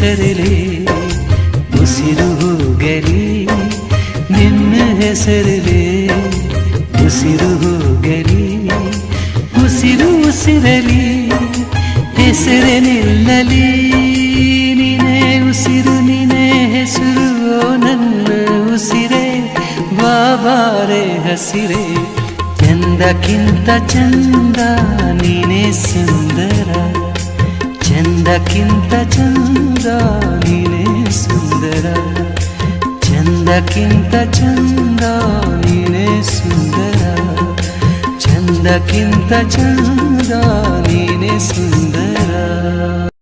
ಹೆಸರಲಿ ಉಸಿರು ಹೋಗಲಿ ನಿನ್ನ ಹೆಸರಲಿ ಉಸಿರು ಹೋಗಲಿ ಉಸಿರು ಉಸಿರಲಿ ಹೆಸರೇ ನಿಲ್ಲಲಿ ನೀನೇ ಉಸಿರು ನೀನೇ ಹೆಸರು ನನ್ನ ಉಸಿರೇ ಬಾಬಾರೆ ಹಸಿರೇ ಚಂದಕ್ಕಿಂತ ಚಂದ ನೀನೇ ಸುಂದರ ಚಂದಕ್ಕಿಂತ ಚಂದ ನೀನೇ ಸುಂದರ ಚಂದಕ್ಕಿಂತ ಚಂದ ನೀನೇ ಸುಂದರ ಚಂದಕ್ಕಿಂತ ಚಂದ ನೀನೇ ಸುಂದರ